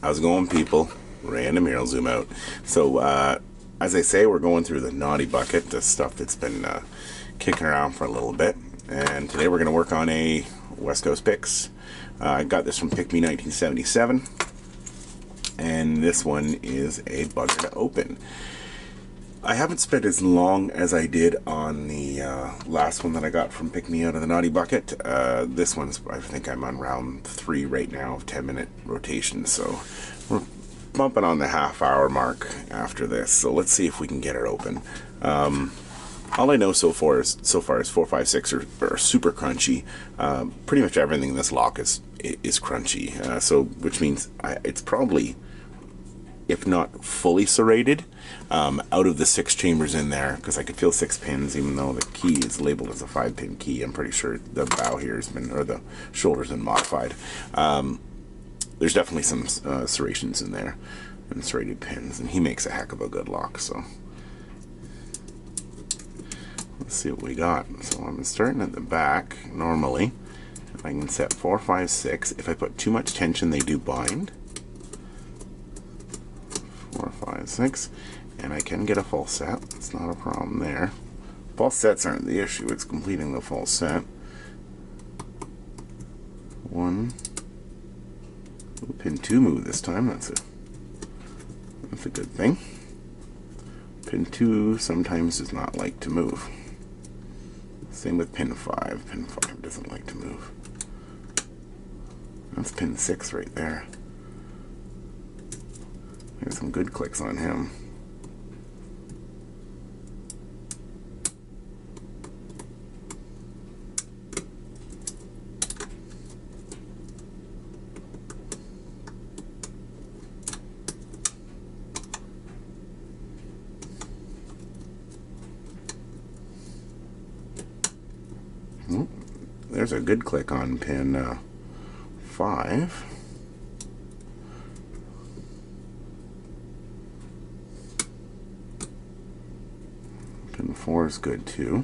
How's it going, people? Random here, I'll zoom out. So, as I say, we're going through the naughty bucket, the stuff that's been kicking around for a little bit. And today we're going to work on a West Coast Picks. I got this from Pick Me 1977. And this one is a bugger to open. I haven't spent as long as I did on the last one that I got from Pick Me Out of the Naughty Bucket. This one's, I think I'm on round 3 right now of 10-minute rotation, so we're bumping on the half-hour mark after this. So let's see if we can get it open. All I know so far is 4, 5, 6 are super crunchy. Pretty much everything in this lock is crunchy, so which means it's probably, if not fully serrated, out of the 6 chambers in there, because I could feel 6 pins, even though the key is labeled as a 5-pin key. I'm pretty sure the bow here has been, or the shoulder's been modified. There's definitely some serrations in there and serrated pins, and he makes a heck of a good lock. So let's see what we got. So I'm starting at the back. Normally, if I can set 4, 5, 6, if I put too much tension, they do bind. 4, 5, 6, and I can get a full set. It's not a problem there. False sets aren't the issue, it's completing the full set. 1. Ooh, pin 2 move this time. That's a good thing. Pin 2 sometimes does not like to move. Same with pin 5. Pin 5 doesn't like to move. That's pin 6 right there. There's some good clicks on him. There's a good click on pin 5. Pin 4 is good too.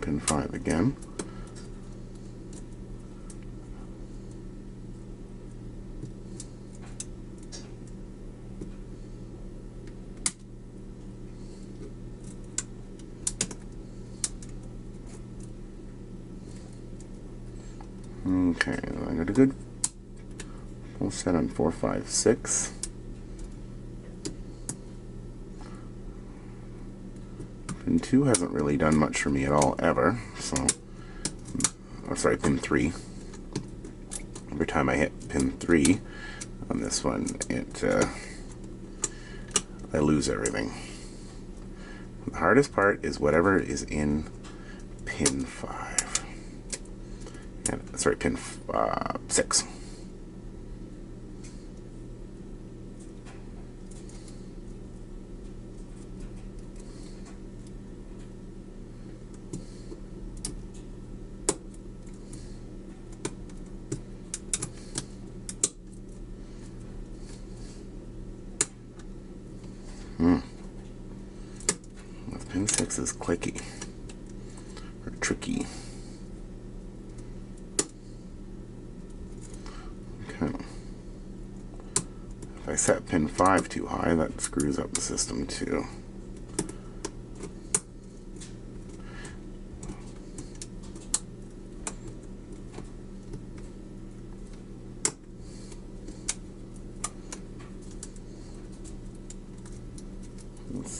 Pin 5 again. Okay, I got a good full set on 4, 5, 6. Pin 2 hasn't really done much for me at all, ever, so, oh, sorry, pin 3. Every time I hit pin 3 on this one, I lose everything. The hardest part is whatever is in pin 5. And, sorry, pin 6. Pin 6 is clicky, or tricky. Okay. If I set pin 5 too high, that screws up the system too.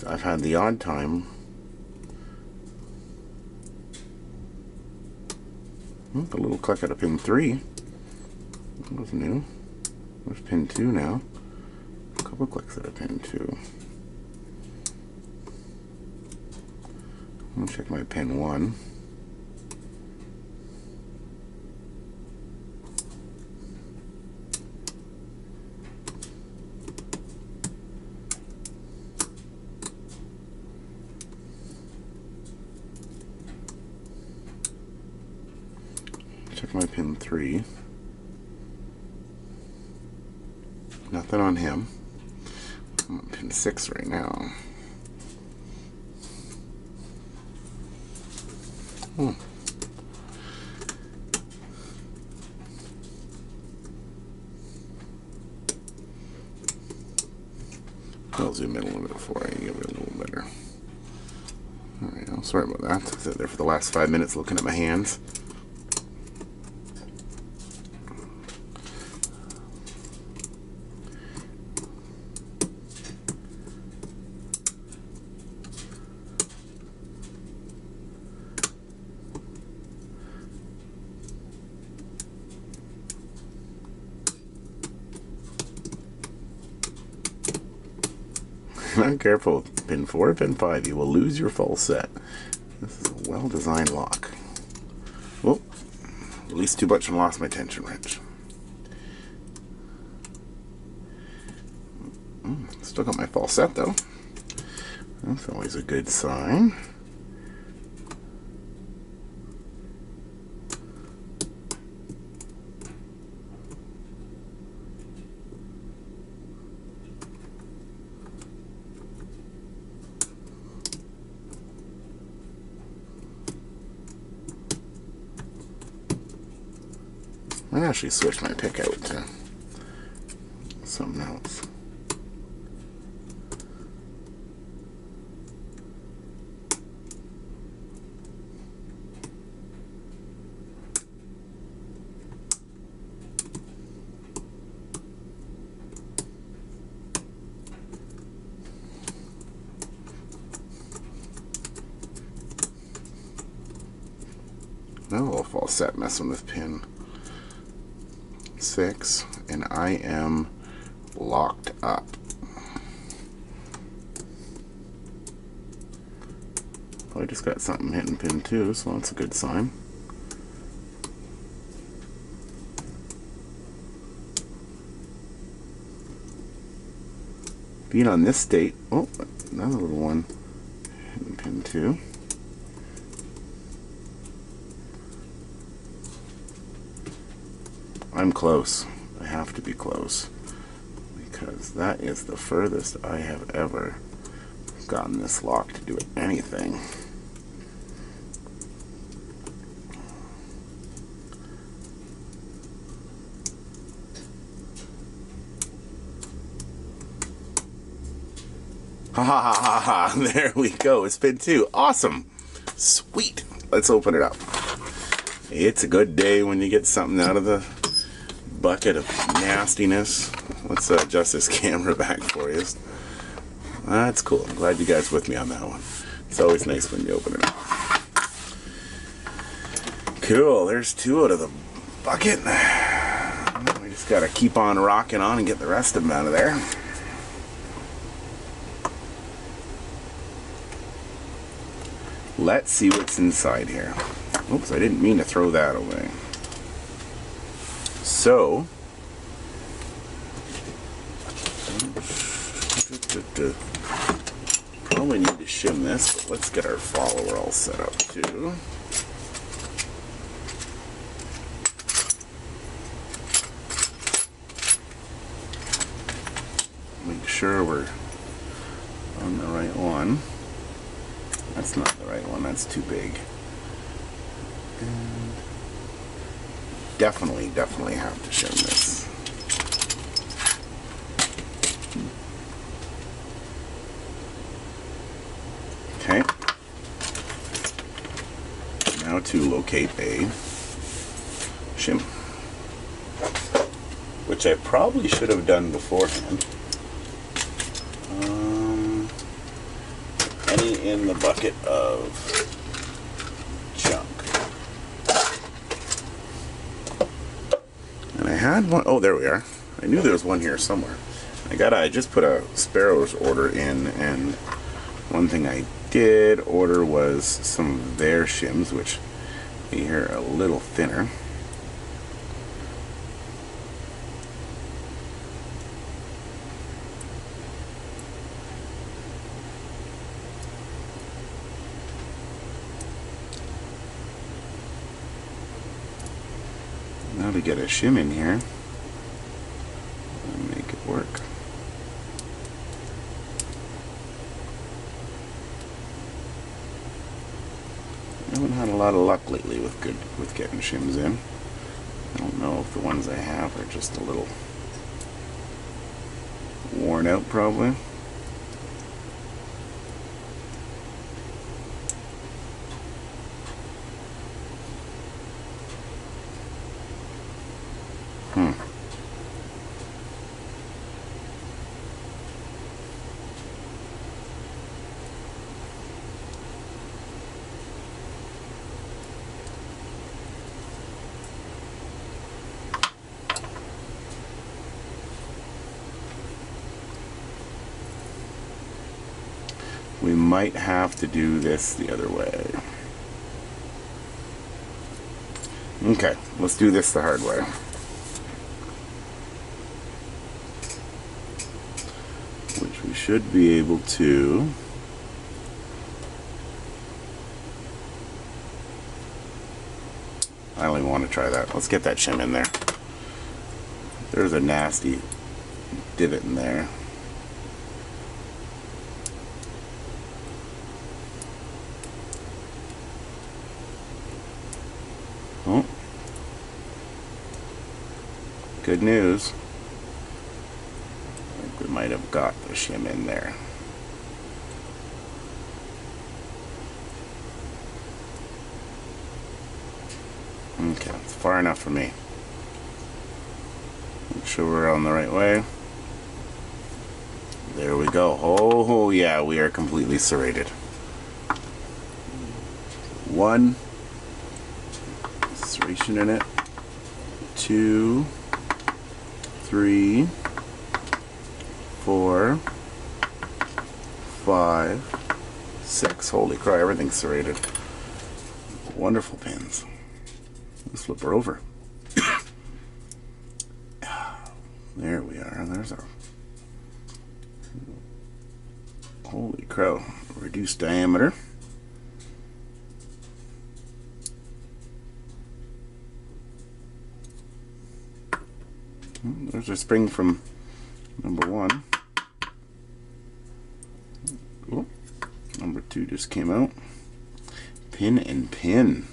I've had the odd time. A little click out of pin 3. That was new. There's pin 2 now. A couple clicks out of pin 2. I'll check my pin 1. Check my pin 3. Nothing on him. I'm on pin 6 right now. Hmm. I'll zoom in a little bit before I give it a little better. Alright, oh, sorry about that. I sat there for the last 5 minutes looking at my hands. Careful, pin 4, pin 5, you will lose your full set. This is a well-designed lock. Whoop, released too much and lost my tension wrench. Still got my full set though. That's always a good sign. I actually switched my pick out to something else. No, I'll fall set messing with pin 6, and I am locked up. I just got something hitting pin 2, so that's a good sign. Being on this state, oh, another little one hitting pin 2. I'm close. I have to be close because that is the furthest I have ever gotten this lock to do anything. Ha ha ha ha ha. There we go. It's pin 2. Awesome. Sweet. Let's open it up. It's a good day when you get something out of the bucket of nastiness. Let's adjust this camera back for you. That's cool. I'm glad you guys with me on that one. It's always nice when you open it up. Cool. There's 2 out of the bucket. We just gotta keep on rocking on and get the rest of them out of there. Let's see what's inside here. Oops, I didn't mean to throw that away. So, probably need to shim this, but let's get our follower all set up too. Make sure we're on the right one. That's not the right one, that's too big. And definitely have to shim this. Okay. Now to locate a shim, which I probably should have done beforehand. Any in the bucket of junk. And I had one, oh there we are. I knew there was one here somewhere. I just put a Sparrows order in, and one thing I did order was some of their shims, which here are a little thinner. Now to get a shim in here and make it work. I haven't had a lot of luck lately with getting shims in. I don't know if the ones I have are just a little worn out, probably. We might have to do this the other way. Okay, let's do this the hard way. Which we should be able to. I don't even want to try that. Let's get that shim in there. There's a nasty divot in there. Oh. Good news. I think we might have got the shim in there. Okay, it's far enough for me. Make sure we're on the right way. There we go. Oh yeah, we are completely serrated. 1 serration in it. 2, 3, 4, 5, 6. Holy crap, everything's serrated. Wonderful pins. Let's flip her over. There we are. There's our. Holy crow. Reduced diameter. There's a spring from number 1. Oh, number 2 just came out. Pin and pin.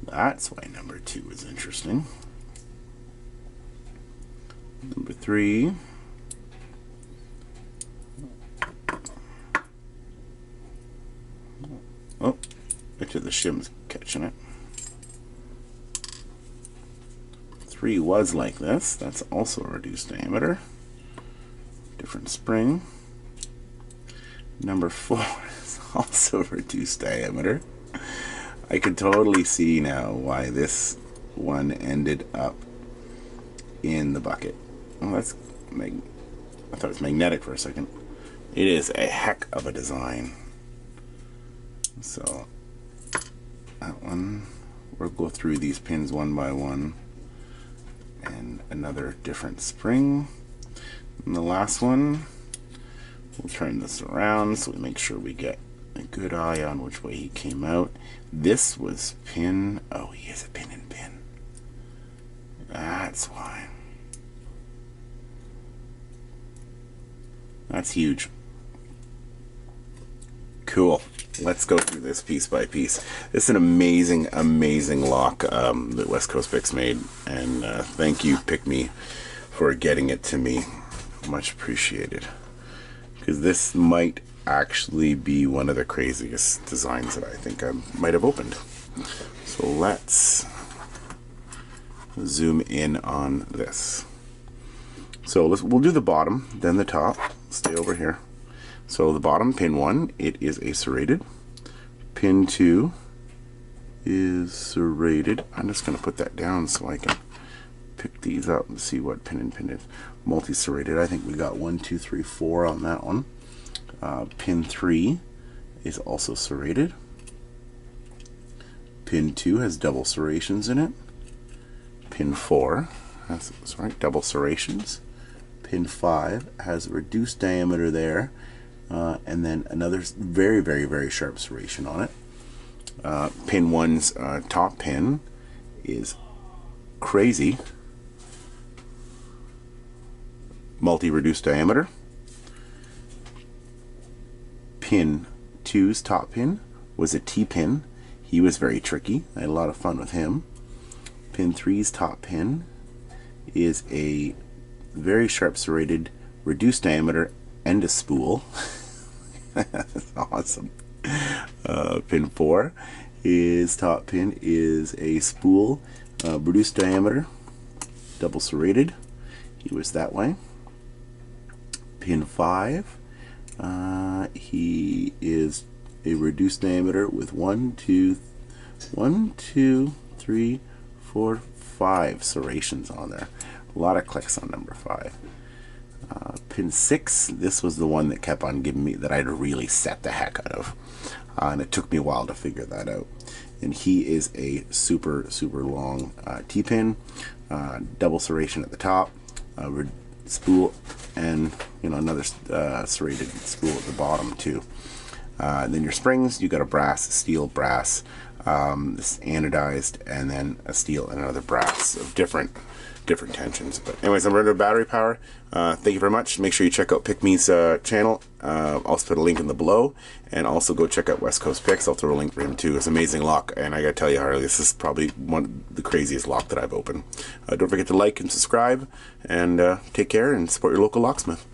That's why number 2 is interesting. Number 3. Oh, actually the shim's catching it. 3 was like this. That's also a reduced diameter. Different spring. Number 4 is also reduced diameter. I can totally see now why this one ended up in the bucket. Oh, that's I thought it was magnetic for a second. It is a heck of a design. So that one, we'll go through these pins one by one. And another different spring. And the last one, we'll turn this around so we make sure we get a good eye on which way he came out. This was pin. Oh, he is a pin and pin. That's why. That's huge. Cool. Let's go through this piece by piece. It's an amazing, amazing lock that West Coast Picks made, and thank you, Pick Me, for getting it to me. Much appreciated. Because this might actually be one of the craziest designs that I think I might have opened. So let's zoom in on this. So we'll do the bottom, then the top. Stay over here. So the bottom, pin 1, it is a serrated. Pin 2 is serrated. I'm just going to put that down so I can pick these up and see what pin and pin is. Multi-serrated. I think we got 1, 2, 3, 4 on that one. Pin 3 is also serrated. Pin 2 has double serrations in it. Pin 4 has, double serrations. Pin 5 has a reduced diameter there, and then another very, very, very sharp serration on it. Pin 1's top pin is crazy. Multi-reduced diameter. Pin 2's top pin was a T-pin. He was very tricky. I had a lot of fun with him. Pin 3's top pin is a very sharp serrated, reduced diameter, and a spool. That's awesome. Pin 4, his top pin is a spool, reduced diameter, double serrated. He was that way. Pin 5, he is a reduced diameter with 1, 2, 3, 4, 5 serrations on there. A lot of clicks on number 5. Pin 6, this was the one that kept on giving me, that I had to really set the heck out of. And it took me a while to figure that out. And he is a super long T-pin, double serration at the top, spool, and another serrated spool at the bottom too. And then your springs, you got a brass, steel, brass, this anodized, and then a steel and another brass of different tensions. But anyways, I'm ready to battery power. Thank you very much. Make sure you check out PickMe's channel. I'll also put a link in the below, and also go check out West Coast Picks. I'll throw a link for him too. It's an amazing lock, and I gotta tell you, Harley, this is probably one of the craziest lock that I've opened. Don't forget to like and subscribe, and take care and support your local locksmith.